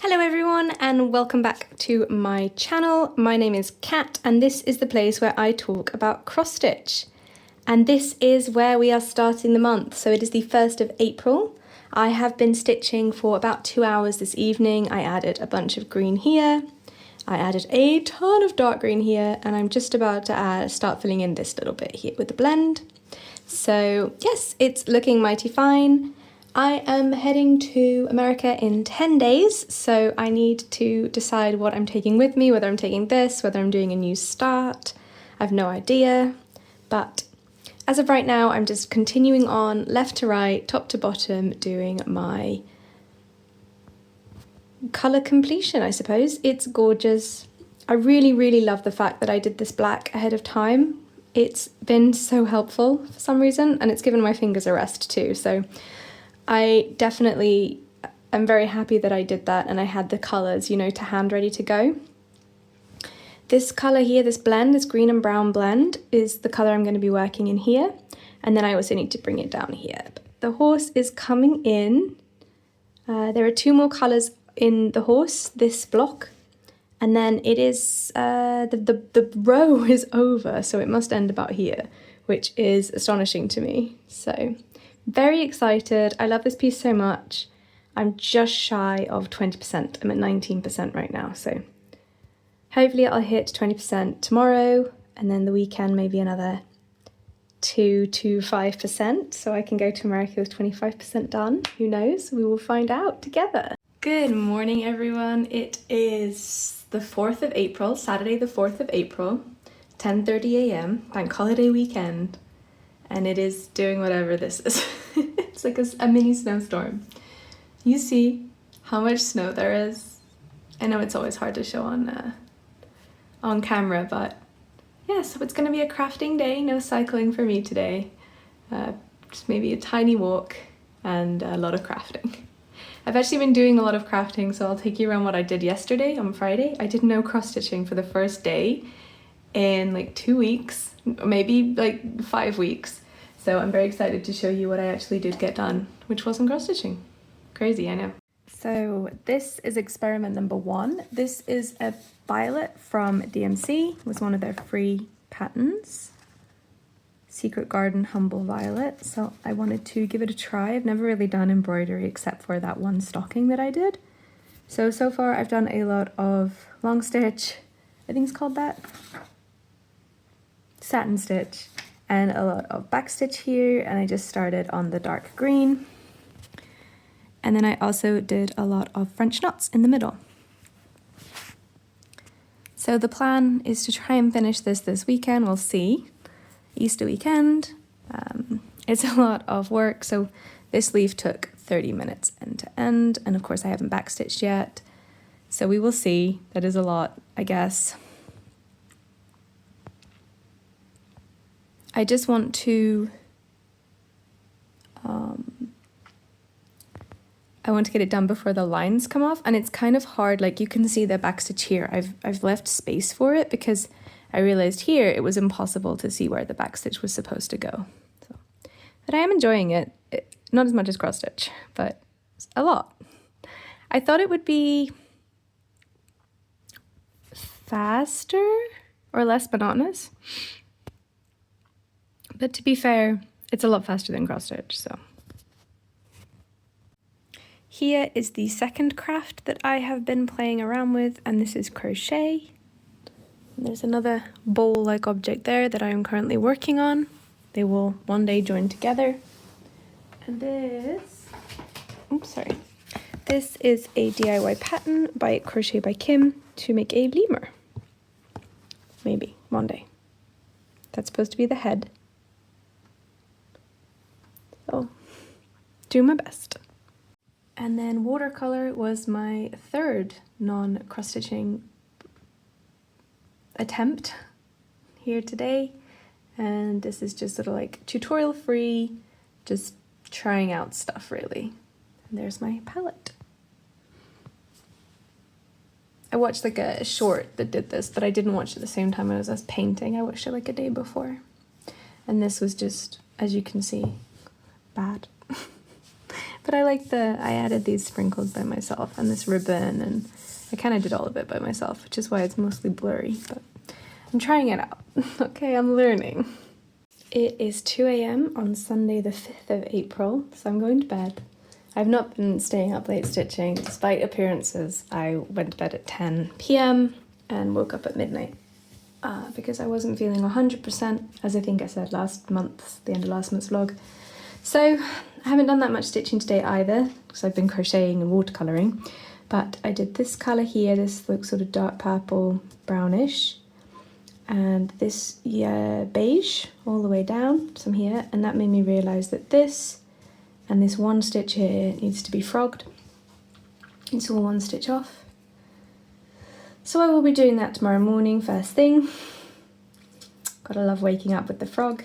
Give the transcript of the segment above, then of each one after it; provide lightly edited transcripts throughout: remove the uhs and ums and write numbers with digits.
Hello everyone and welcome back to my channel. My name is Kat and this is the place where I talk about cross stitch. And this is where we are starting the month. So it is the 1st of April. I have been stitching for about 2 hours this evening. I added a bunch of green here. I added a ton of dark green here and I'm just about to start filling in this little bit here with the blend. So yes, it's looking mighty fine. I am heading to America in 10 days, so I need to decide what I'm taking with me, whether I'm taking this, whether I'm doing a new start. I have no idea, but as of right now, I'm just continuing on left to right, top to bottom, doing my colour completion, I suppose. It's gorgeous. I really love the fact that I did this black ahead of time. It's been so helpful for some reason, and it's given my fingers a rest too, so I definitely am very happy that I did that and I had the colours, you know, to hand ready to go. This colour here, this blend, this green and brown blend, is the colour I'm going to be working in here. And then I also need to bring it down here. The horse is coming in. There are 2 more colours in the horse, this block. And then it is, the row is over, so it must end about here, which is astonishing to me. So very excited. I love this piece so much. I'm just shy of 20%. I'm at 19% right now. So hopefully I'll hit 20% tomorrow and then the weekend maybe another 2 to 5%. So I can go to America with 25% done. Who knows? We will find out together. Good morning, everyone. It is the 4th of April, Saturday the 4th of April, 10:30 a.m. bank holiday weekend. And it is doing whatever this is. It's like a mini snowstorm. You see how much snow there is. I know it's always hard to show on camera, but yeah, so it's gonna be a crafting day. No cycling for me today. Just maybe a tiny walk and a lot of crafting. I've actually been doing a lot of crafting, so I'll take you around what I did yesterday on Friday. I did no cross stitching for the first day in like 2 weeks, maybe like 5 weeks. So I'm very excited to show you what I actually did get done, which wasn't cross stitching. Crazy, I know. So this is experiment number 1. This is a violet from DMC. It was one of their free patterns. Secret Garden Humble Violet. So I wanted to give it a try. I've never really done embroidery except for that one stocking that I did. So far I've done a lot of long stitch, I think it's called that, satin stitch, and a lot of back stitch here, and I just started on the dark green. And then I also did a lot of French knots in the middle. So the plan is to try and finish this weekend, we'll see. Easter weekend. It's a lot of work, so this leaf took 30 minutes end to end, and of course I haven't backstitched yet. So we will see. That is a lot, I guess. I just want to get it done before the lines come off, and it's kind of hard. Like you can see the backstitch here. I've left space for it because I realized here it was impossible to see where the backstitch was supposed to go. So, but I am enjoying it. Not as much as cross stitch, but a lot. I thought it would be faster or less monotonous. But to be fair, it's a lot faster than cross stitch, so. Here is the second craft that I have been playing around with, and this is crochet. And there's another bowl-like object there that I am currently working on. They will one day join together. And this, this is a DIY pattern by Crochet by Kim to make a lemur. Maybe, one day. That's supposed to be the head. So, do my best. And then watercolor was my third non-cross stitching attempt here today. And this is just sort of like tutorial free, just trying out stuff really. And there's my palette. I watched like a short that did this, but I didn't watch it at the same time as I was painting. I watched it like a day before. And this was just, as you can see, bad. But I added these sprinkles by myself and this ribbon, and I kind of did all of it by myself, which is why it's mostly blurry, but I'm trying it out. Okay, I'm learning. It is 2 a.m. on Sunday the 5th of April, so I'm going to bed. I've not been staying up late stitching, despite appearances. I went to bed at 10 p.m. and woke up at midnight because I wasn't feeling 100%, as I think I said last month, the end of last month's vlog. So I haven't done that much stitching today either, because I've been crocheting and watercolouring. But I did this colour here, this looks sort of dark purple, brownish, and this beige all the way down, some here, and that made me realise that this and this one stitch here needs to be frogged. It's all one stitch off. So I will be doing that tomorrow morning, first thing. Gotta love waking up with the frog.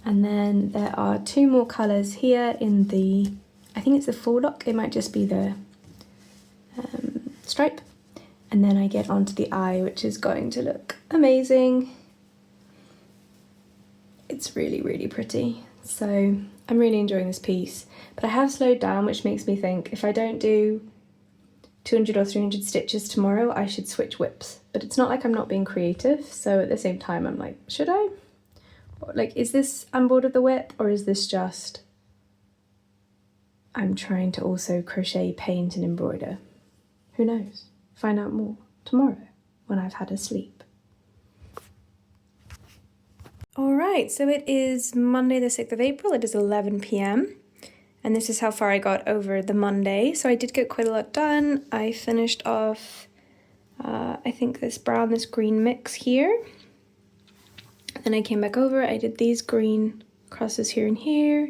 And then there are 2 more colours here in the, I think it's the Foal lock, it might just be the stripe. And then I get onto the eye, which is going to look amazing. It's really, really pretty. So I'm really enjoying this piece, but I have slowed down, which makes me think if I don't do 200 or 300 stitches tomorrow, I should switch whips. But it's not like I'm not being creative, so at the same time I'm like, should I? Like, is this I'm bored of the whip, or is this just I'm trying to also crochet, paint and embroider? Who knows? Find out more tomorrow when I've had a sleep. Alright, so it is Monday the 6th of April, it is 11 p.m. and this is how far I got over the Monday. So I did get quite a lot done. I finished off, I think this brown, this green mix here. Then I came back over, I did these green crosses here and here,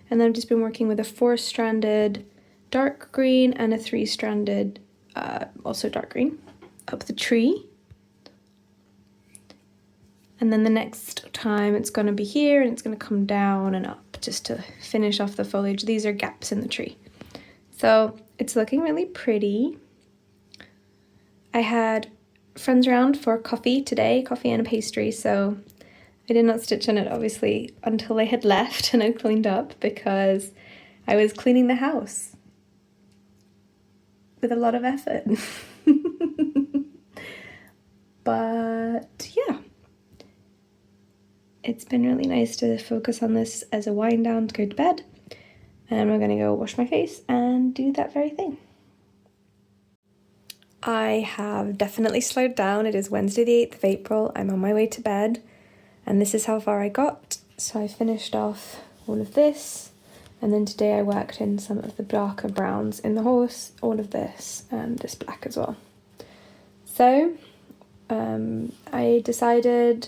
and then I've just been working with a 4-stranded dark green and a 3-stranded also dark green up the tree. And then the next time it's going to be here and it's going to come down and up just to finish off the foliage. These are gaps in the tree. So it's looking really pretty. I had friends around for coffee today, coffee and a pastry, so I did not stitch on it obviously until they had left and I cleaned up because I was cleaning the house with a lot of effort. But yeah, it's been really nice to focus on this as a wind down to go to bed, and we're gonna go wash my face and do that very thing. I have definitely slowed down. It is Wednesday the 8th of April. I'm on my way to bed and this is how far I got. So I finished off all of this, and then today I worked in some of the darker browns in the horse, all of this and this black as well. So I decided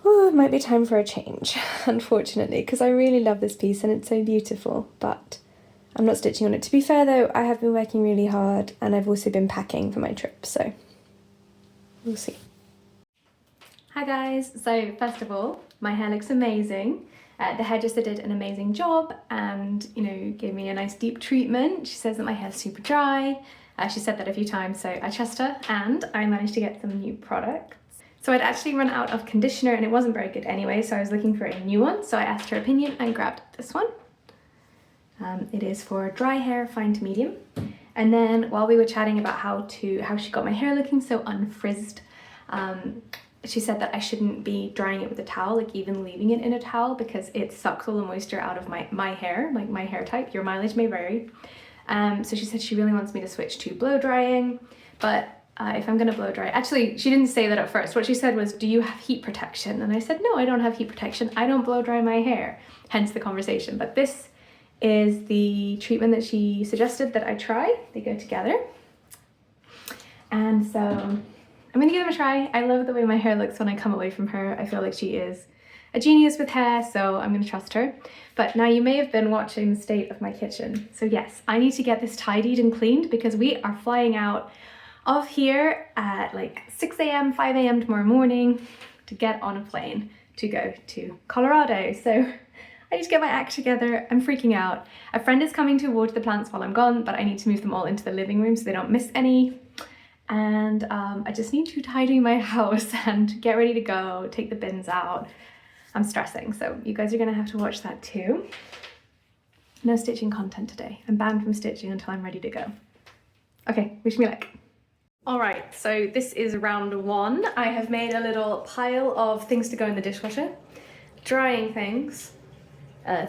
it might be time for a change, unfortunately, because I really love this piece and it's so beautiful, but I'm not stitching on it. To be fair though, I have been working really hard and I've also been packing for my trip, so we'll see. Hi guys, so first of all, my hair looks amazing. The hairdresser did an amazing job and, you know, gave me a nice deep treatment. She says that my hair's super dry. She said that a few times, so I trust her, and I managed to get some new products. So I'd actually run out of conditioner and it wasn't very good anyway, so I was looking for a new one. So I asked her opinion and grabbed this one. It is for dry hair, fine to medium. And then while we were chatting about how she got my hair looking so unfrizzed, she said that I shouldn't be drying it with a towel, like even leaving it in a towel, because it sucks all the moisture out of my hair, like my hair type. Your mileage may vary. So she said she really wants me to switch to blow drying, but if I'm gonna blow dry, actually she didn't say that at first. What she said was, do you have heat protection? And I said, no, I don't have heat protection. I don't blow dry my hair, hence the conversation. But this is the treatment that she suggested that I try. They go together. And so I'm gonna give them a try. I love the way my hair looks when I come away from her. I feel like she is a genius with hair, so I'm gonna trust her. But now you may have been watching the state of my kitchen. So yes, I need to get this tidied and cleaned because we are flying out of here at like 6 a.m., 5 a.m. tomorrow morning to get on a plane to go to Colorado. So I need to get my act together. I'm freaking out. A friend is coming to water the plants while I'm gone, but I need to move them all into the living room so they don't miss any. And I just need to tidy my house and get ready to go, take the bins out. I'm stressing, so you guys are gonna have to watch that too. No stitching content today. I'm banned from stitching until I'm ready to go. Okay, wish me luck. Alright, so this is round 1. I have made a little pile of things to go in the dishwasher. Drying things,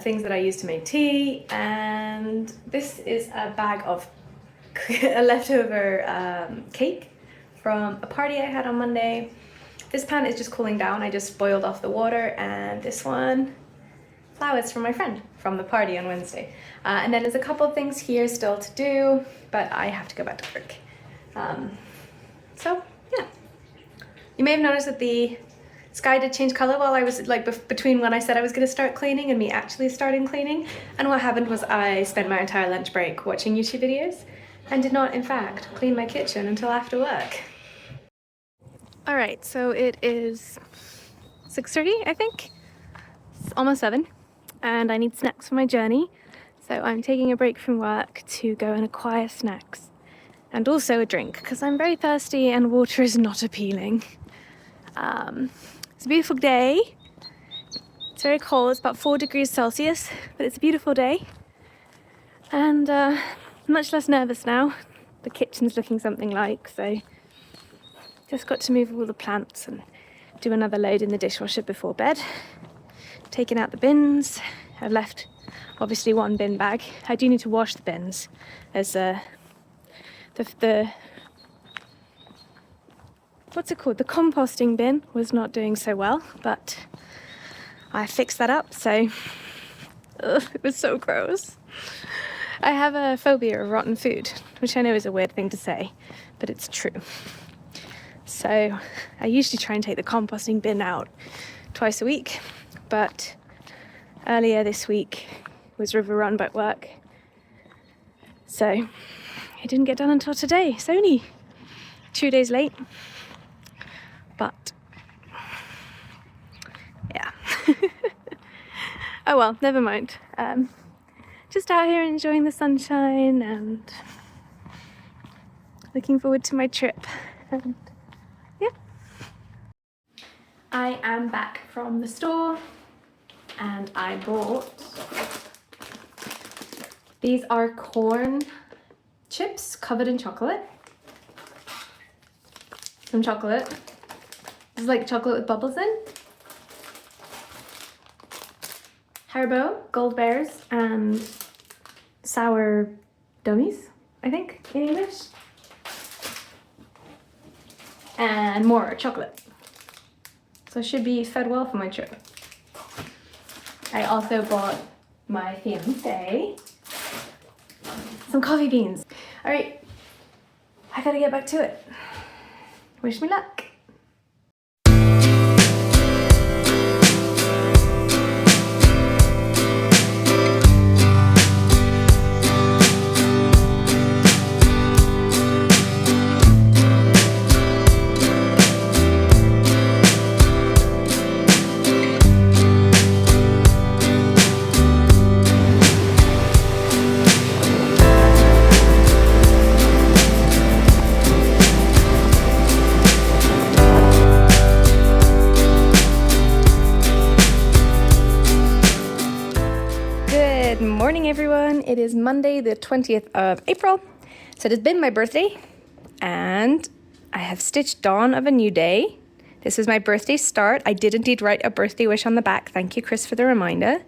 things that I use to make tea, and this is a bag of a leftover cake from a party I had on Monday. This pan is just cooling down. I just boiled off the water, and this one, flowers from my friend from the party on Wednesday. And then there's a couple of things here still to do, but I have to go back to work. So yeah, you may have noticed that the sky did change color while I was like between when I said I was going to start cleaning and me actually starting cleaning. And what happened was I spent my entire lunch break watching YouTube videos and did not in fact clean my kitchen until after work. All right, so it is 6:30, I think. It's almost 7, and I need snacks for my journey. So I'm taking a break from work to go and acquire snacks. And also a drink, because I'm very thirsty and water is not appealing. It's a beautiful day. It's very cold, it's about 4 degrees Celsius, but it's a beautiful day. And much less nervous now. The kitchen's looking something like, so just got to move all the plants and do another load in the dishwasher before bed. Taking out the bins. I've left obviously one bin bag. I do need to wash the bins as the what's it called? The composting bin was not doing so well, but I fixed that up, so it was so gross. I have a phobia of rotten food, which I know is a weird thing to say, but it's true. So I usually try and take the composting bin out twice a week, but earlier this week was river run by work, so it didn't get done until today. It's only 2 days late, but yeah. Oh well, never mind. Just out here enjoying the sunshine and looking forward to my trip. And yeah. I am back from the store and I bought, these are corn chips covered in chocolate. Some chocolate. This is like chocolate with bubbles in. Haribo, Gold Bears, and sour dummies, I think, in English. And more chocolate. So I should be fed well for my trip. I also bought my fiance some coffee beans. All right, I gotta get back to it. Wish me luck. Good morning, everyone. It is Monday, the 20th of April. So it has been my birthday, and I have stitched Dawn of a New Day. This was my birthday start. I did indeed write a birthday wish on the back. Thank you, Chris, for the reminder.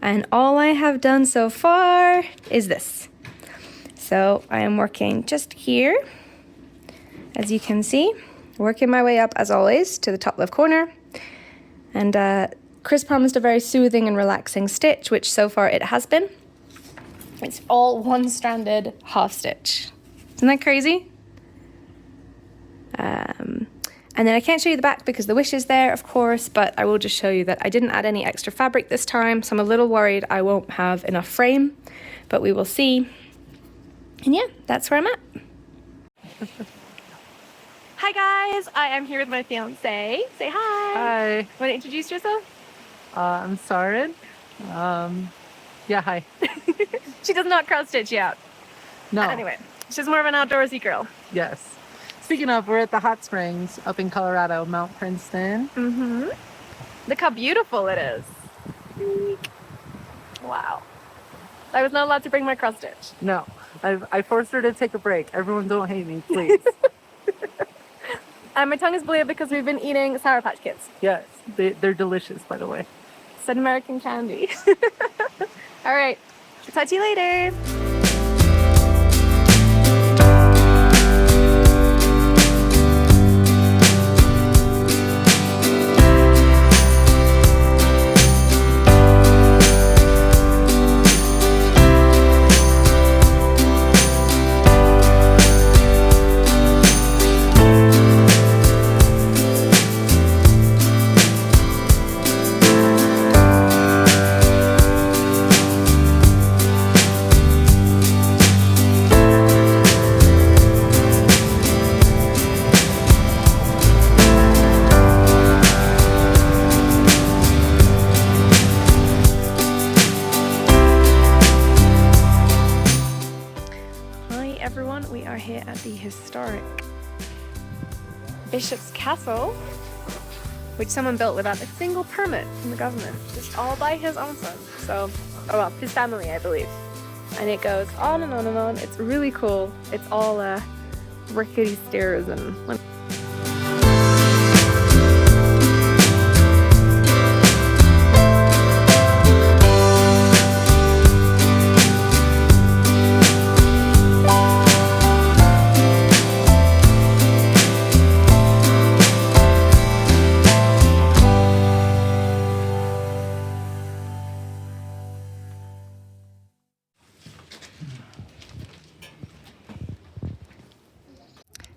And all I have done so far is this. So I am working just here, as you can see, working my way up, as always, to the top left corner. And Chris promised a very soothing and relaxing stitch, which so far it has been. It's all one-stranded half stitch. Isn't that crazy? And then I can't show you the back because the wish is there, of course, but I will just show you that I didn't add any extra fabric this time, so I'm a little worried I won't have enough frame, but we will see. And yeah, that's where I'm at. Hi guys, I am here with my fiance. Say hi. Hi. Want to introduce yourself? I'm Sarin. Yeah, hi. She does not cross stitch yet. No. Anyway, she's more of an outdoorsy girl. Yes. Speaking of, we're at the hot springs up in Colorado, Mount Princeton. Mm-hmm. Look how beautiful it is. Wow. I was not allowed to bring my cross stitch. No, I forced her to take a break. Everyone don't hate me, please. And my tongue is bleeding because we've been eating Sour Patch Kids. Yes, they're delicious, by the way. It's an American candy. All right, talk to you later. Everyone, we are here at the historic Bishop's Castle, which someone built without a single permit from the government, just all by his own son. So, oh well, his family, I believe. And it goes on and on and on. It's really cool. It's all rickety stairs and.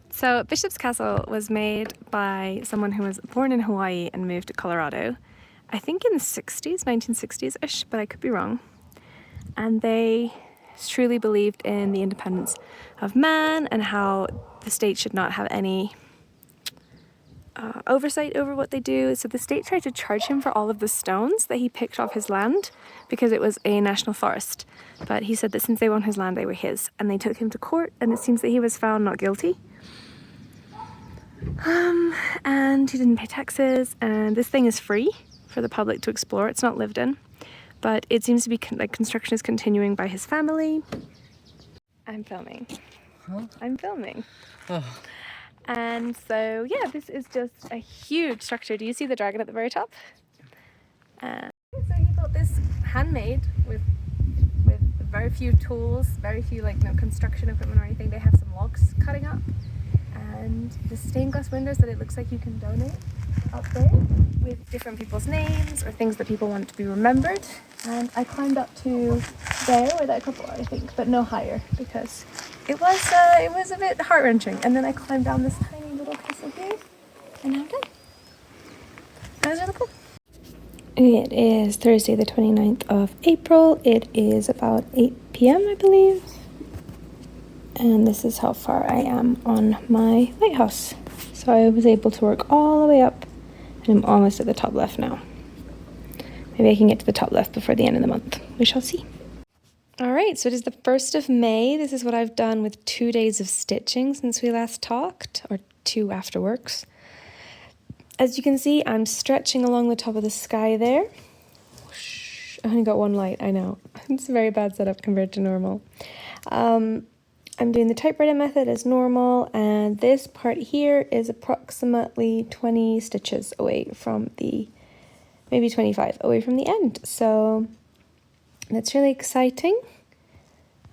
So Bishop's Castle was made by someone who was born in Hawaii and moved to Colorado, I think in the 60s, 1960s-ish, but I could be wrong. And they truly believed in the independence of man and how the state should not have any oversight over what they do. So the state tried to charge him for all of the stones that he picked off his land because it was a national forest. But he said that since they were on his land, they were his. And they took him to court, and it seems that he was found not guilty. And he didn't pay taxes, and this thing is free for the public to explore. It's not lived in, but it seems to be like construction is continuing by his family. I'm filming. Huh? I'm filming. Oh. And so yeah, this is just a huge structure. Do you see the dragon at the very top? So he built this handmade with very few tools, very few construction equipment or anything. They have some logs cutting up. And the stained glass windows that it looks like you can donate up there with different people's names or things that people want to be remembered. And I climbed up to there where that couple are, I think, but no higher because it was a bit heart-wrenching. And then I climbed down this tiny little castle here, and now I'm done. That was really cool. It is Thursday the 29th of April. It is about 8 p.m. I believe. And this is how far I am on my lighthouse. So I was able to work all the way up, and I'm almost at the top left now. Maybe I can get to the top left before the end of the month. We shall see. All right, so it is the 1st of May. This is what I've done with 2 days of stitching since we last talked, or 2 afterworks. As you can see, I'm stretching along the top of the sky there. Whoosh. I only got one light, I know. It's a very bad setup compared to normal. I'm doing the typewriter method as normal, and this part here is approximately 20 stitches away from maybe 25 away from the end. So that's really exciting.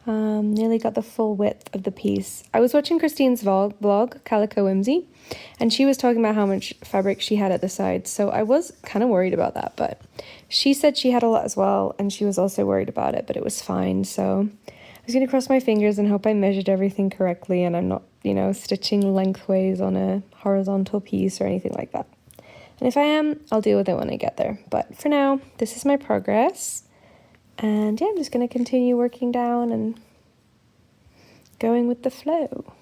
Nearly got the full width of the piece. I was watching Christine's vlog, Calico Whimsy, and she was talking about how much fabric she had at the side. So I was kind of worried about that, but she said she had a lot as well, and she was also worried about it, but it was fine. So I was going to cross my fingers and hope I measured everything correctly and I'm not, stitching lengthways on a horizontal piece or anything like that. And if I am, I'll deal with it when I get there. But for now, this is my progress. And yeah, I'm just going to continue working down and going with the flow.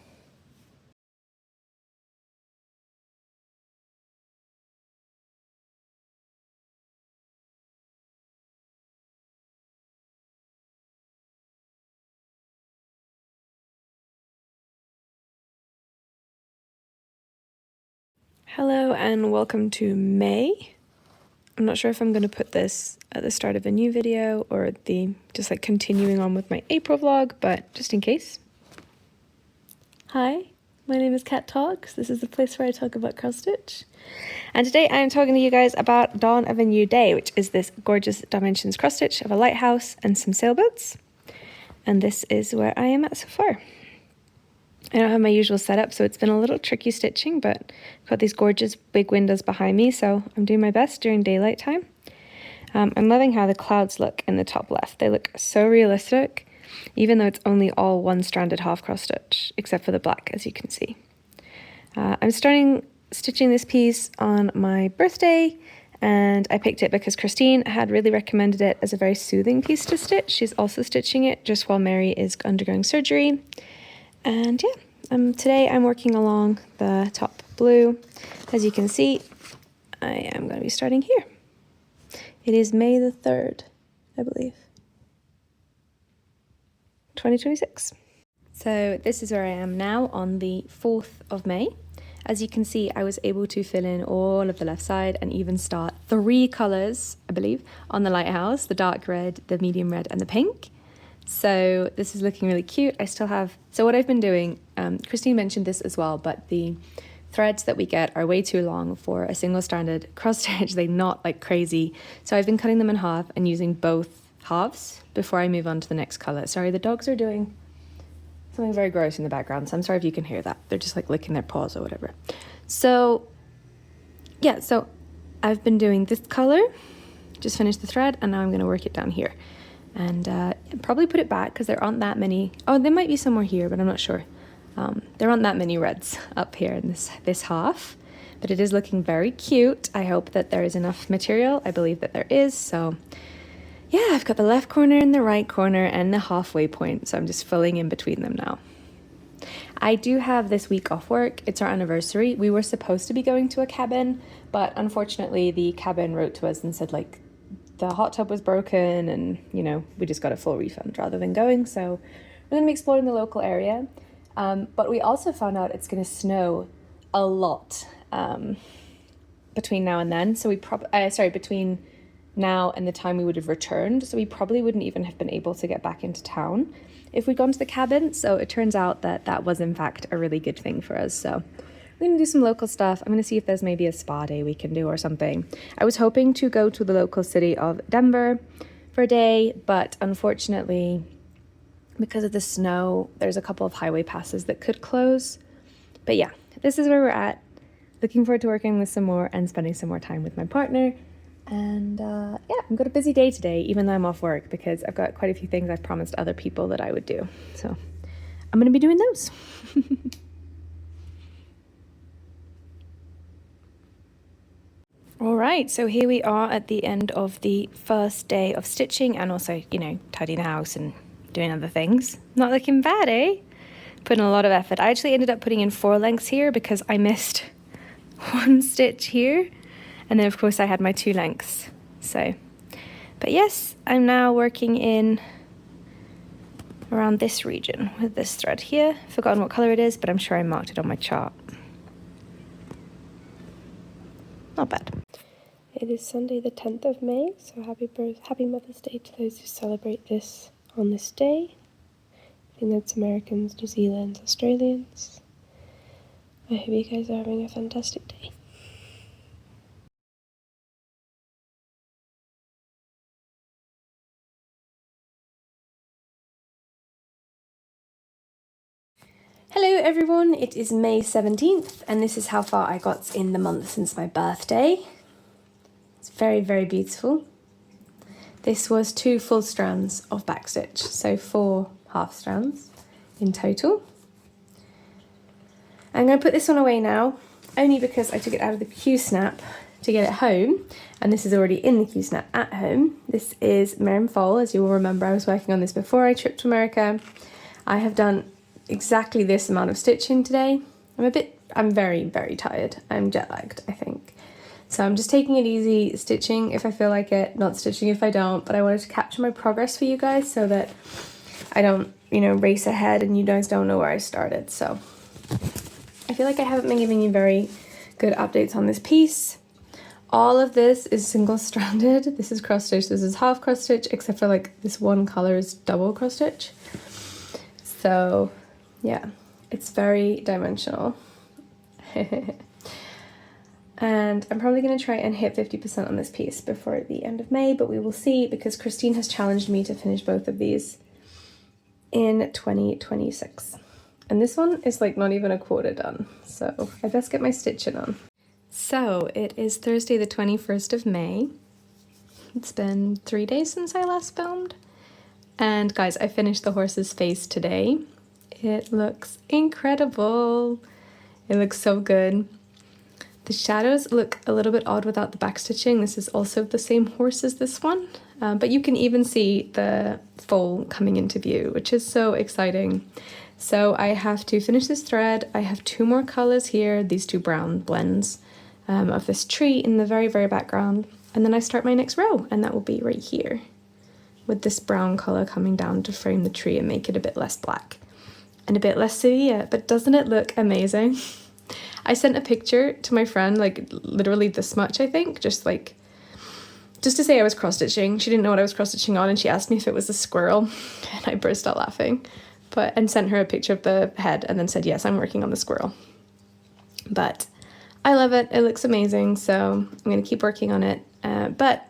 Hello and welcome to May. I'm not sure if I'm going to put this at the start of a new video or just like continuing on with my April vlog, but just in case. Hi, my name is Kat Talks. This is the place where I talk about cross stitch. And today I am talking to you guys about Dawn of a New Day, which is this gorgeous dimensions cross stitch of a lighthouse and some sailboats. And this is where I am at so far. I don't have my usual setup, so it's been a little tricky stitching, but I've got these gorgeous big windows behind me, so I'm doing my best during daylight time. I'm loving how the clouds look in the top left. They look so realistic, even though it's only all one-stranded half cross stitch, except for the black, as you can see. I'm starting stitching this piece on my birthday, and I picked it because Christine had really recommended it as a very soothing piece to stitch. She's also stitching it just while Mary is undergoing surgery. And yeah, today I'm working along the top blue. As you can see, I am going to be starting here. It is May the 3rd, I believe, 2026. So this is where I am now on the 4th of May. As you can see, I was able to fill in all of the left side and even start 3 colours, I believe, on the lighthouse, the dark red, the medium red and the pink. So this is looking really cute. I still have, so what I've been doing, Christine mentioned this as well, but the threads that we get are way too long for a single stranded cross stitch. They knot like crazy. So I've been cutting them in half and using both halves before I move on to the next color. Sorry, the dogs are doing something very gross in the background, so I'm sorry if you can hear that. They're just like licking their paws or whatever. So yeah, so I've been doing this color, just finished the thread, and now I'm going to work it down here. And probably put it back because there aren't that many. Oh, there might be some more here, but I'm not sure. There aren't that many reds up here in this half, but it is looking very cute. I hope that there is enough material. I believe that there is. So yeah, I've got the left corner and the right corner and the halfway point. So I'm just filling in between them now. I do have this week off work. It's our anniversary. We were supposed to be going to a cabin, but unfortunately the cabin wrote to us and said like, the hot tub was broken and, you know, we just got a full refund rather than going. So we're going to be exploring the local area. But we also found out it's going to snow a lot between now and then. So we between now and the time we would have returned. So we probably wouldn't even have been able to get back into town if we'd gone to the cabin. So it turns out that that was in fact a really good thing for us. So we're going to do some local stuff. I'm going to see if there's maybe a spa day we can do or something. I was hoping to go to the local city of Denver for a day, but unfortunately, because of the snow, there's a couple of highway passes that could close. But yeah, this is where we're at. Looking forward to working with some more and spending some more time with my partner. And yeah, I've got a busy day today, even though I'm off work, because I've got quite a few things I've promised other people that I would do. So I'm going to be doing those. All right, so here we are at the end of the first day of stitching and also, you know, tidying the house and doing other things. Not looking bad, eh? Putting a lot of effort. I actually ended up putting in 4 lengths here because I missed 1 stitch here. And then of course I had my 2 lengths. So, but yes, I'm now working in around this region with this thread here. Forgotten what color it is, but I'm sure I marked it on my chart. Not bad. It is Sunday the 10th of May, so happy Mother's Day to those who celebrate this on this day. I think that's Americans, New Zealanders, Australians. I hope you guys are having a fantastic day. Hello everyone, it is May 17th and this is how far I got in the month since my birthday. It's very, very beautiful. This was 2 full strands of backstitch, so 4 half strands in total. I'm going to put this one away now, only because I took it out of the Q-snap to get it home, and this is already in the Q-snap at home. This is Mare Foal. As you will remember, I was working on this before I tripped to America. I have done exactly this amount of stitching today. I'm very, very tired. I'm jet lagged, I think. So I'm just taking it easy, stitching if I feel like it, not stitching if I don't, but I wanted to capture my progress for you guys so that I don't, you know, race ahead and you guys don't know where I started. So I feel like I haven't been giving you very good updates on this piece. All of this is single stranded. This is cross stitch, this is half cross stitch, except for like this one color is double cross stitch. So yeah, it's very dimensional. And I'm probably going to try and hit 50% on this piece before the end of May, but we will see, because Christine has challenged me to finish both of these in 2026. And this one is like not even a quarter done, so I best get my stitching on. So it is Thursday the 21st of May. It's been 3 days since I last filmed. And guys, I finished the horse's face today. It looks incredible. It looks so good. The shadows look a little bit odd without the back stitching. This is also the same horse as this one, but you can even see the foal coming into view, which is so exciting. So I have to finish this thread. I have 2 more colors here, these 2 brown blends of this tree in the very, very background. And then I start my next row, and that will be right here with this brown color coming down to frame the tree and make it a bit less black and a bit less severe. But doesn't it look amazing? I sent a picture to my friend, like literally this much, I think, just to say I was cross-stitching. She didn't know what I was cross-stitching on, and she asked me if it was a squirrel, and I burst out laughing, and sent her a picture of the head and then said, yes, I'm working on the squirrel. But I love it. It looks amazing, so I'm going to keep working on it. But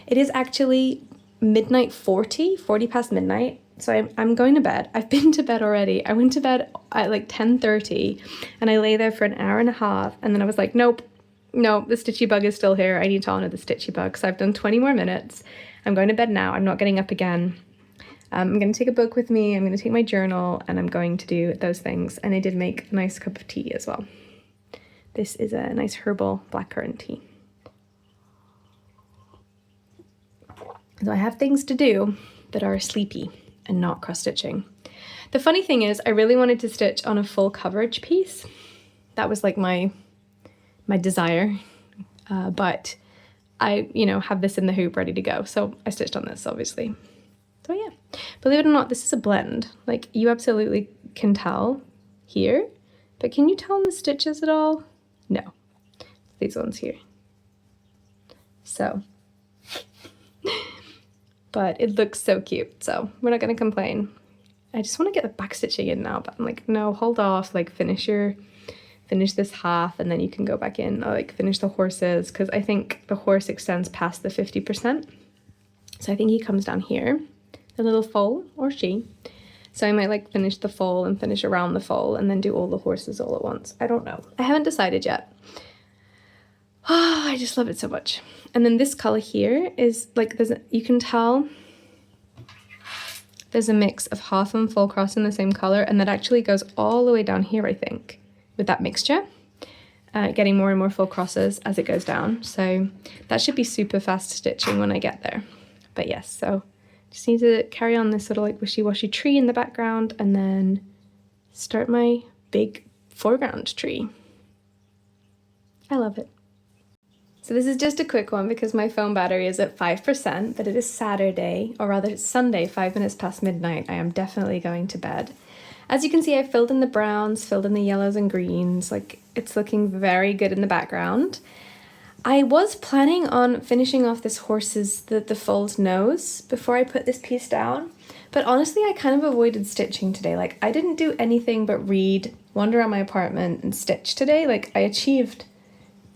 it is actually midnight 40 past midnight. So I'm going to bed. I've been to bed already. I went to bed at like 10:30 and I lay there for an hour and a half, and then I was like, nope, no, the stitchy bug is still here. I need to honor the stitchy bug. So I've done 20 more minutes. I'm going to bed now. I'm not getting up again. I'm going to take a book with me. I'm going to take my journal, and I'm going to do those things. And I did make a nice cup of tea as well. This is a nice herbal blackcurrant tea. So I have things to do that are sleepy and not cross stitching. The funny thing is, I really wanted to stitch on a full coverage piece. That was like my desire, but I, have this in the hoop ready to go. So I stitched on this, obviously. So yeah, believe it or not, this is a blend. Like, you absolutely can tell here, but can you tell in the stitches at all? No, these ones here. So, but it looks so cute, so we're not going to complain. I just want to get the back stitching in now, but I'm like, no, hold off, like finish this half, and then you can go back in, or like finish the horses, because I think the horse extends past the 50%. So I think he comes down here, the little foal, or she. So I might like finish the foal and finish around the foal and then do all the horses all at once. I don't know. I haven't decided yet. Oh, I just love it so much. And then this color here is like, you can tell there's a mix of half and full cross in the same color, and that actually goes all the way down here, I think, with that mixture, getting more and more full crosses as it goes down. So that should be super fast stitching when I get there. But yes, so just need to carry on this little like wishy-washy tree in the background, and then start my big foreground tree. I love it. So this is just a quick one because my phone battery is at 5%, but it is Saturday, or rather it's Sunday, 5 minutes past midnight. I am definitely going to bed. As you can see, I filled in the browns, filled in the yellows and greens. Like, it's looking very good in the background. I was planning on finishing off this horse's, the foal's nose before I put this piece down, but honestly, I kind of avoided stitching today. Like, I didn't do anything but read, wander around my apartment, and stitch today. Like, I achieved,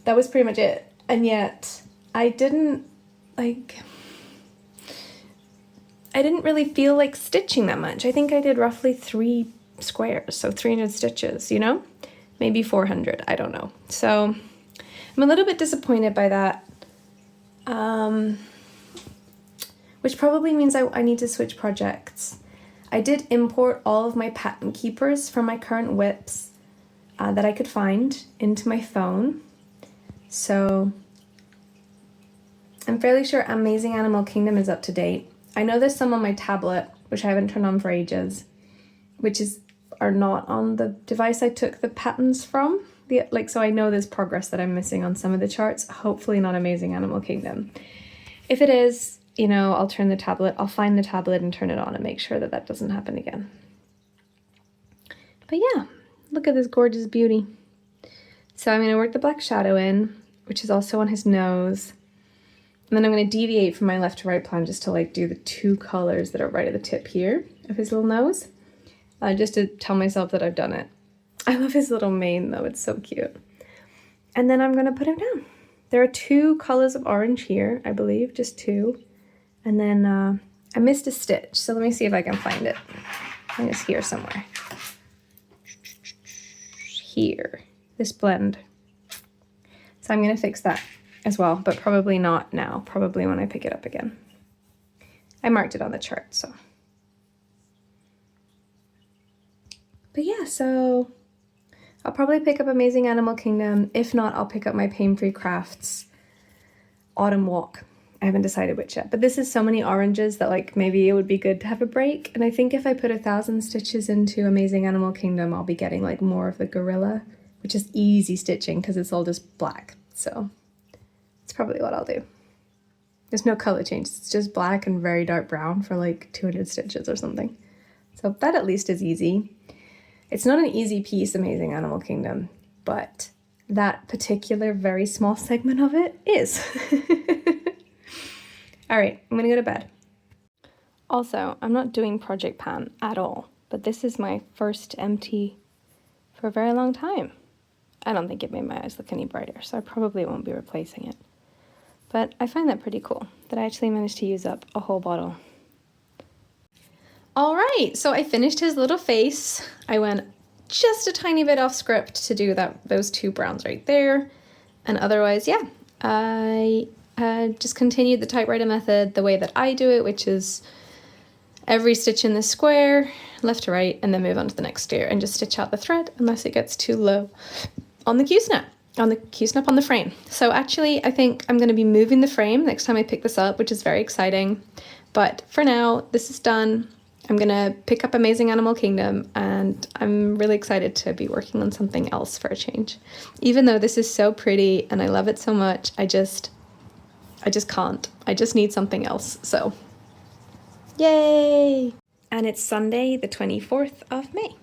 that was pretty much it. And yet, I didn't really feel like stitching that much. I think I did roughly 3 squares, so 300 stitches, maybe 400, I don't know. So I'm a little bit disappointed by that, which probably means I need to switch projects. I did import all of my pattern keepers from my current whips that I could find into my phone. So I'm fairly sure Amazing Animal Kingdom is up to date. I know there's some on my tablet, which I haven't turned on for ages, are not on the device I took the patterns from. So I know there's progress that I'm missing on some of the charts. Hopefully not Amazing Animal Kingdom. If it is, I'll turn the tablet. I'll find the tablet and turn it on and make sure that doesn't happen again. But yeah, look at this gorgeous beauty. So I'm going to work the black shadow in which is also on his nose. And then I'm going to deviate from my left to right plan just to like do the 2 colors that are right at the tip here of his little nose, just to tell myself that I've done it. I love his little mane though, it's so cute. And then I'm going to put him down. There are 2 colors of orange here, I believe, just 2. And then I missed a stitch, so let me see if I can find it. I think it's here somewhere. Here, this blend. So I'm going to fix that as well, but probably not now, probably when I pick it up again. I marked it on the chart, so. But yeah, so I'll probably pick up Amazing Animal Kingdom. If not, I'll pick up my Pain Free Crafts Autumn Walk. I haven't decided which yet, but this is so many oranges that like maybe it would be good to have a break. And I think if I put 1,000 stitches into Amazing Animal Kingdom, I'll be getting like more of the gorilla, which is easy stitching because it's all just black. So it's probably what I'll do. There's no color change. It's just black and very dark brown for like 200 stitches or something. So that at least is easy. It's not an easy piece, Amazing Animal Kingdom, but that particular very small segment of it is. All right, I'm gonna go to bed. Also, I'm not doing Project Pan at all, but this is my first empty for a very long time. I don't think it made my eyes look any brighter, so I probably won't be replacing it. But I find that pretty cool, that I actually managed to use up a whole bottle. All right, so I finished his little face. I went just a tiny bit off script to do those 2 browns right there. And otherwise, yeah, I just continued the typewriter method the way that I do it, which is every stitch in the square, left to right, and then move on to the next stair and just stitch out the thread unless it gets too low on the Q-snap, on the frame. So actually, I think I'm going to be moving the frame next time I pick this up, which is very exciting. But for now, this is done. I'm going to pick up Amazing Animal Kingdom, and I'm really excited to be working on something else for a change. Even though this is so pretty and I love it so much, I just can't. I just need something else, so yay! And it's Sunday, the 24th of May.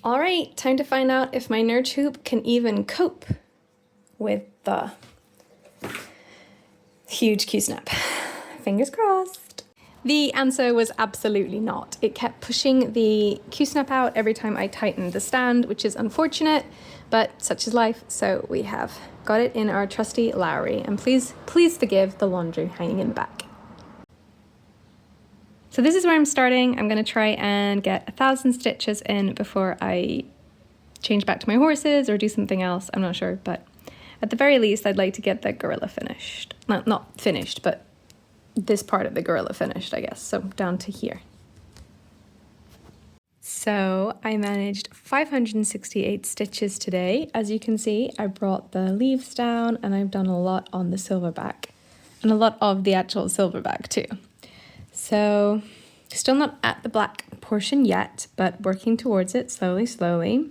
All right, time to find out if my nerd hoop can even cope with the huge Q-snap. Fingers crossed. The answer was absolutely not. It kept pushing the Q-snap out every time I tightened the stand, which is unfortunate, but such is life. So we have got it in our trusty Lowry, and please forgive the laundry hanging in the back. So this is where I'm starting. I'm going to try and get 1,000 stitches in before I change back to my horses or do something else. I'm not sure, but at the very least, I'd like to get the gorilla finished. Not finished, but this part of the gorilla finished, I guess. So down to here. So I managed 568 stitches today. As you can see, I brought the leaves down and I've done a lot on the silverback and a lot of the actual silverback too. So still not at the black portion yet, but working towards it slowly.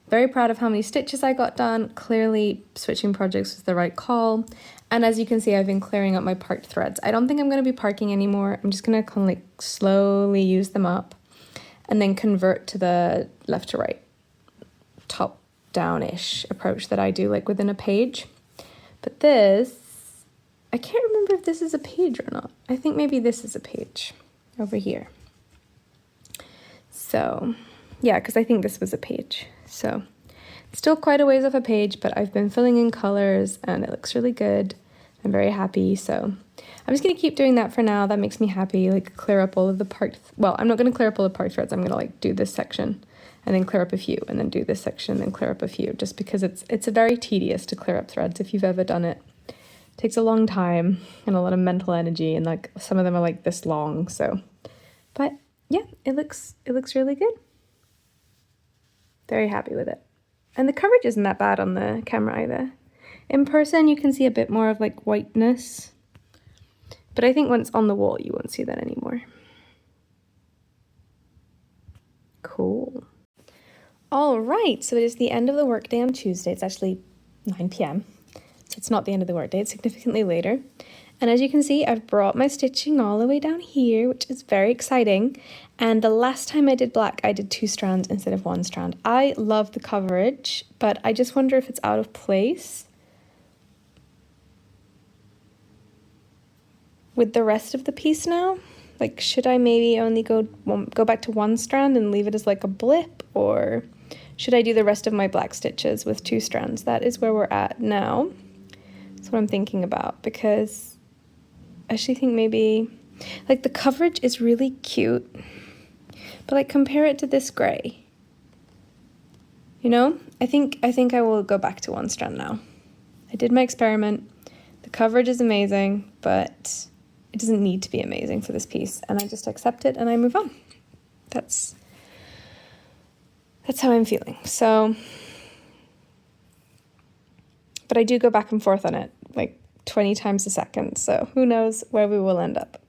Very proud of how many stitches I got done. Clearly switching projects was the right call. And as you can see, I've been clearing up my parked threads. I don't think I'm going to be parking anymore. I'm just going to kind of like slowly use them up and then convert to the left to right, top down-ish approach that I do like within a page. But this, I can't remember if this is a page or not. I think maybe this is a page over here. So yeah, because I think this was a page. So still quite a ways off a page, but I've been filling in colors and it looks really good. I'm very happy. So I'm just going to keep doing that for now. That makes me happy, like clear up all of the parked, well, I'm not going to clear up all the parked threads. I'm going to like do this section and then clear up a few and then do this section and then clear up a few, just because it's a very tedious to clear up threads if you've ever done it. Takes a long time and a lot of mental energy, and like some of them are like this long. So, but yeah, it looks really good. Very happy with it. And the coverage isn't that bad on the camera either. In person, you can see a bit more of like whiteness, but I think once on the wall, you won't see that anymore. Cool. All right, so it is the end of the workday on Tuesday. It's actually 9 p.m. So it's not the end of the workday, it's significantly later. And as you can see, I've brought my stitching all the way down here, which is very exciting. And the last time I did black, I did 2 strands instead of 1 strand. I love the coverage, but I just wonder if it's out of place with the rest of the piece now. Like, should I maybe only go back to 1 strand and leave it as like a blip, or should I do the rest of my black stitches with 2 strands? That is where we're at now. That's what I'm thinking about, because I actually think maybe, like, the coverage is really cute, but like compare it to this grey. You know, I think I will go back to 1 strand now. I did my experiment. The coverage is amazing, but it doesn't need to be amazing for this piece, and I just accept it and I move on. That's how I'm feeling. So, but I do go back and forth on it like 20 times a second, so who knows where we will end up.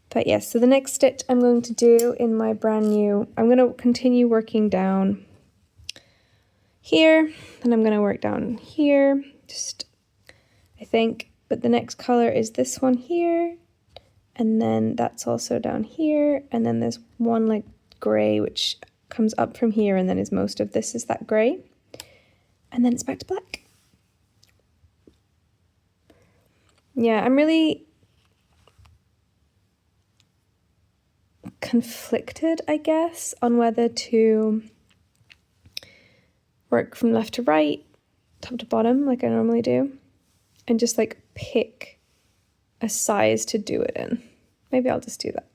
But yes, so the next stitch I'm going to do in my brand new, I'm going to continue working down here, and I'm going to work down here, just, I think, but the next color is this one here, and then that's also down here, and then there's one like gray which comes up from here, and then is most of this is that gray, and then it's back to black. Yeah, I'm really conflicted, I guess, on whether to work from left to right, top to bottom, like I normally do, and just like pick a size to do it in. Maybe I'll just do that.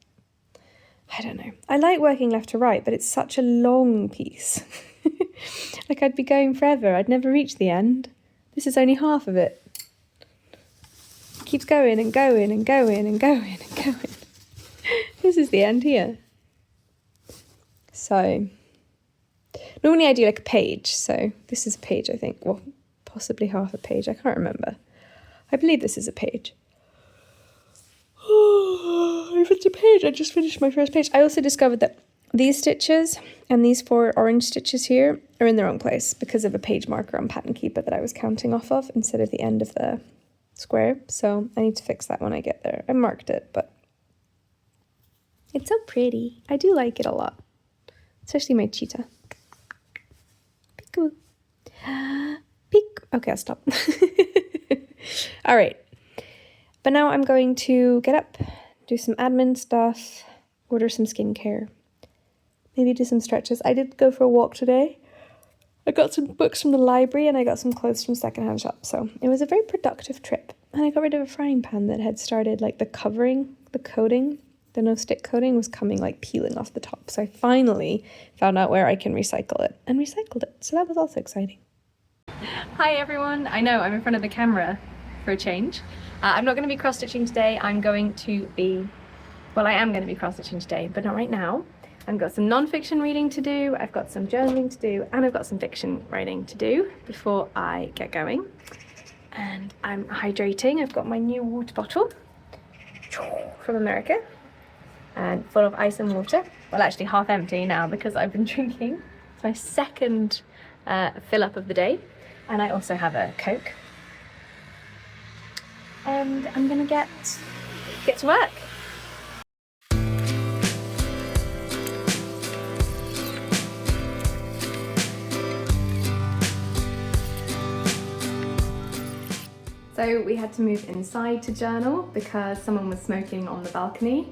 I don't know. I like working left to right, but it's such a long piece. Like, I'd be going forever. I'd never reach the end. This is only half of it. It keeps going and going and going and going and going. This is the end here. So, normally I do like a page. So this is a page, I think. Well, possibly half a page. I can't remember. I believe this is a page. If it's a page, I just finished my first page. I also discovered that these stitches and these 4 orange stitches here are in the wrong place because of a page marker on Pattern Keeper that I was counting off of instead of the end of the square. So I need to fix that when I get there. I marked it, but it's so pretty. I do like it a lot, especially my cheetah. Peekaboo. Peek. Okay, I'll stop. All right. But now I'm going to get up, do some admin stuff, order some skincare, maybe do some stretches. I did go for a walk today. I got some books from the library and I got some clothes from secondhand shop. So it was a very productive trip. And I got rid of a frying pan that had started, like, the covering, the coating, the no-stick coating was coming, like, peeling off the top. So I finally found out where I can recycle it and recycled it. So that was also exciting. Hi everyone. I know I'm in front of the camera for a change. I'm not going to be cross-stitching today. I am going to be cross-stitching today, but not right now. I've got some non-fiction reading to do, I've got some journaling to do, and I've got some fiction writing to do before I get going. And I'm hydrating. I've got my new water bottle from America and full of ice and water. Well, actually half empty now because I've been drinking. It's my second fill up of the day. And I also have a Coke. And I'm gonna get to work. So we had to move inside to journal because someone was smoking on the balcony,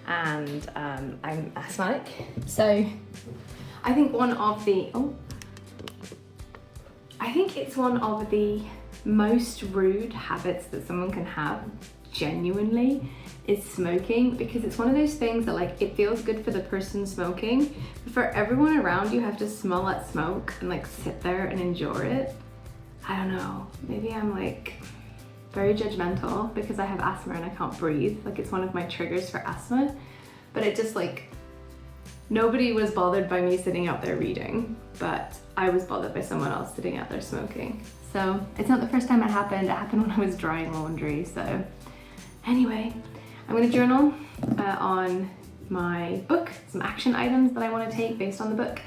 and I'm asthmatic. So I think it's one of the most rude habits that someone can have, genuinely, is smoking, because it's one of those things that, like, it feels good for the person smoking, but for everyone around you have to smell that smoke and, like, sit there and endure it. I don't know, maybe I'm, like, very judgmental because I have asthma and I can't breathe. Like, it's one of my triggers for asthma, but it just, like, nobody was bothered by me sitting out there reading, but I was bothered by someone else sitting out there smoking. So it's not the first time it happened when I was drying laundry. So anyway, I'm gonna journal on my book, some action items that I wanna take based on the book.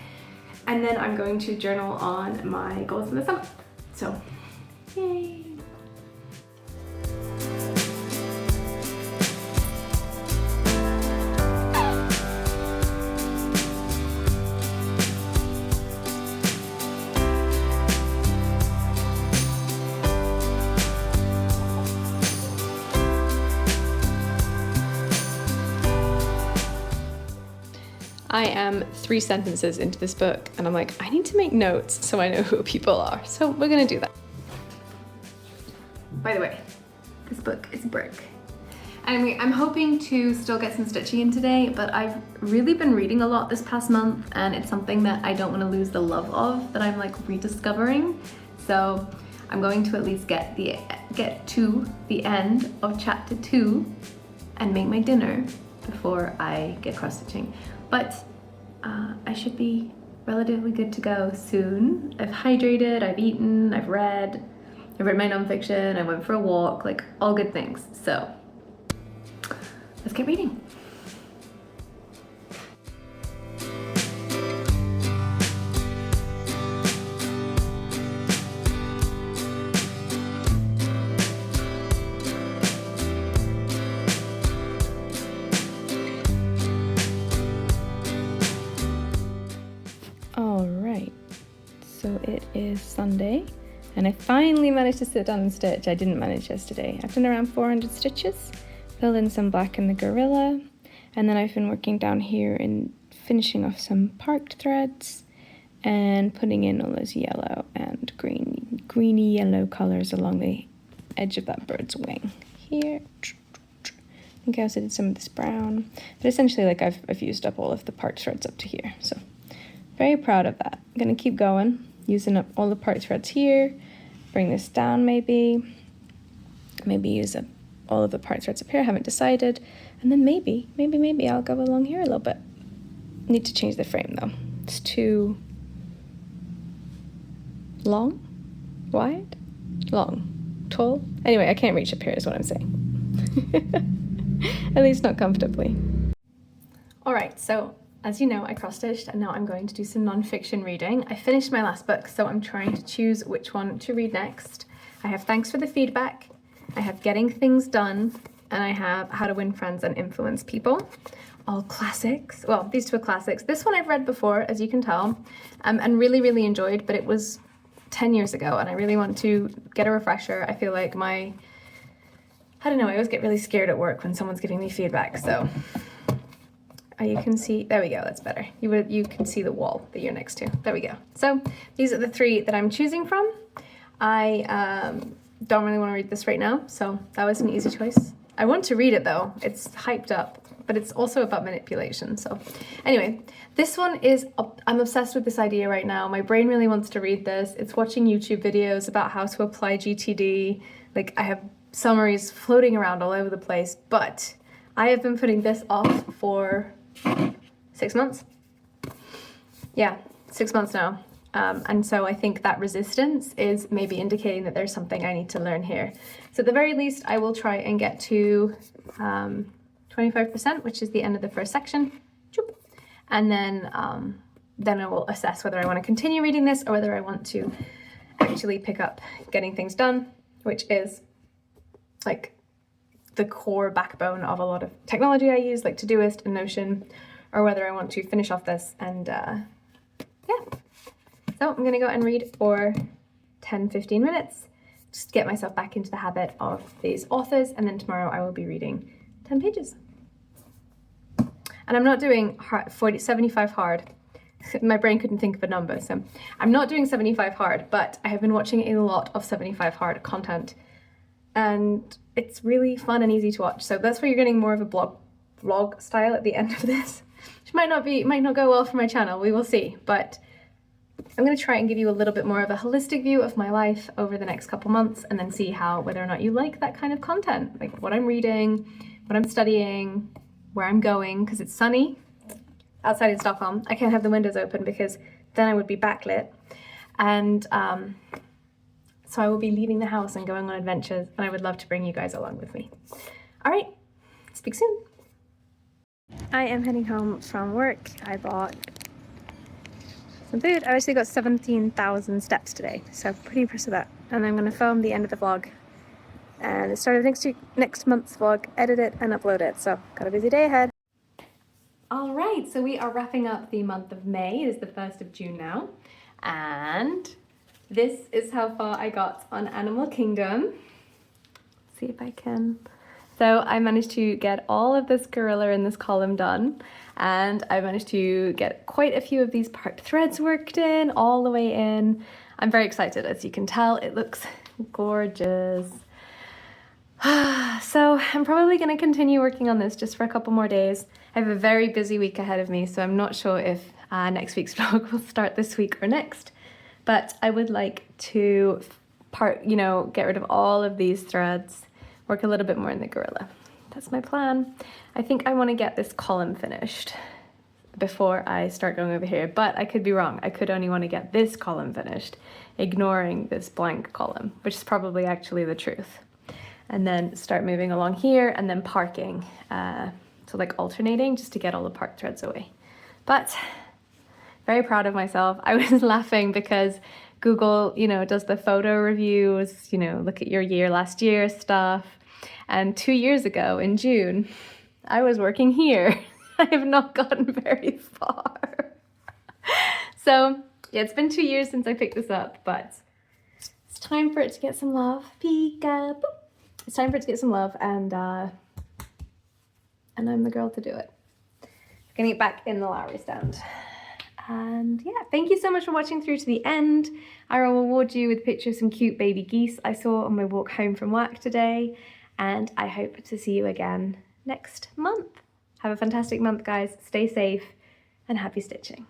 And then I'm going to journal on my goals for the summer. So, yay. I am 3 sentences into this book and I'm like, I need to make notes so I know who people are. So we're gonna do that. By the way, this book is a brick. Anyway, I'm hoping to still get some stitching in today, but I've really been reading a lot this past month and it's something that I don't want to lose the love of, that I'm like rediscovering. So I'm going to at least get to the end of chapter 2 and make my dinner before I get cross stitching. But I should be relatively good to go soon. I've hydrated, I've eaten, I've read my nonfiction, I went for a walk, like all good things. So let's get reading. All right, so it is Sunday and I finally managed to sit down and stitch. I didn't manage yesterday. I've done around 400 stitches, filled in some black in the gorilla, and then I've been working down here and finishing off some parked threads and putting in all those yellow and greeny yellow colors along the edge of that bird's wing here. I think I also did some of this brown, but essentially like I've used up all of the parked threads up to here, so very proud of that. I'm gonna keep going, using up all the parked threads here, bring this down maybe use up all of the parked threads up here, I haven't decided, and then maybe I'll go along here a little bit. Need to change the frame though. It's too long, wide, long, tall. Anyway, I can't reach up here is what I'm saying. At least not comfortably. All right, so as you know, I cross-stitched and now I'm going to do some non-fiction reading. I finished my last book, so I'm trying to choose which one to read next. I have Thanks for the Feedback, I have Getting Things Done, and I have How to Win Friends and Influence People. All classics. Well, these two are classics. This one I've read before, as you can tell, and really enjoyed, but it was 10 years ago and I really want to get a refresher. I feel like I don't know, I always get really scared at work when someone's giving me feedback, so. You can see, there we go, that's better. You can see the wall that you're next to. There we go. So these are the 3 that I'm choosing from. I don't really want to read this right now, so that was an easy choice. I want to read it though, it's hyped up, but it's also about manipulation. So anyway, this one is, I'm obsessed with this idea right now. My brain really wants to read this. It's watching YouTube videos about how to apply GTD. Like I have summaries floating around all over the place, but I have been putting this off for 6 months. Yeah, 6 months now. And so I think that resistance is maybe indicating that there's something I need to learn here. So at the very least, I will try and get to 25%, which is the end of the first section. And then I will assess whether I want to continue reading this or whether I want to actually pick up Getting Things Done, which is like the core backbone of a lot of technology I use, like Todoist and Notion, or whether I want to finish off this and yeah. So I'm gonna go and read for 10-15 minutes, just get myself back into the habit of these authors, and then tomorrow I will be reading 10 pages. And I'm not doing 75 hard. My brain couldn't think of a number, so I'm not doing 75 hard, but I have been watching a lot of 75 hard content, and it's really fun and easy to watch. So that's where you're getting more of a vlog style at the end of this, which might not go well for my channel. We will see, but I'm going to try and give you a little bit more of a holistic view of my life over the next couple months, and then see whether or not you like that kind of content, like what I'm reading, what I'm studying, where I'm going, because it's sunny outside in Stockholm. I can't have the windows open because then I would be backlit, and so I will be leaving the house and going on adventures, and I would love to bring you guys along with me. All right, speak soon. I am heading home from work. I bought some food. I actually got 17,000 steps today, so pretty impressed with that. And I'm going to film the end of the vlog and the start of next month's vlog, edit it and upload it. So got a busy day ahead. All right, so we are wrapping up the month of May. It is the 1st of June now, and this is how far I got on Animal Kingdom. See if I can So I managed to get all of this gorilla in this column done, and I managed to get quite a few of these part threads worked in, all the way in. I'm very excited, as you can tell. It looks gorgeous. So I'm probably going to continue working on this just for a couple more days. I have a very busy week ahead of me, so I'm not sure if next week's vlog will start this week or next. But I would like to get rid of all of these threads, work a little bit more in the gorilla. That's my plan. I think I want to get this column finished before I start going over here, but I could be wrong. I could only want to get this column finished, ignoring this blank column, which is probably actually the truth. And then start moving along here and then parking, so like alternating just to get all the park threads away. But very proud of myself. I was laughing because Google, does the photo reviews, look at your last year stuff. And 2 years ago in June, I was working here. I have not gotten very far. So yeah, it's been 2 years since I picked this up, but it's time for it to get some love. Peek-a-boo. It's time for it to get some love, and I'm the girl to do it. I'm gonna get back in the Lowry stand. And yeah, thank you so much for watching through to the end. I will reward you with a picture of some cute baby geese I saw on my walk home from work today. And I hope to see you again next month. Have a fantastic month, guys. Stay safe and happy stitching.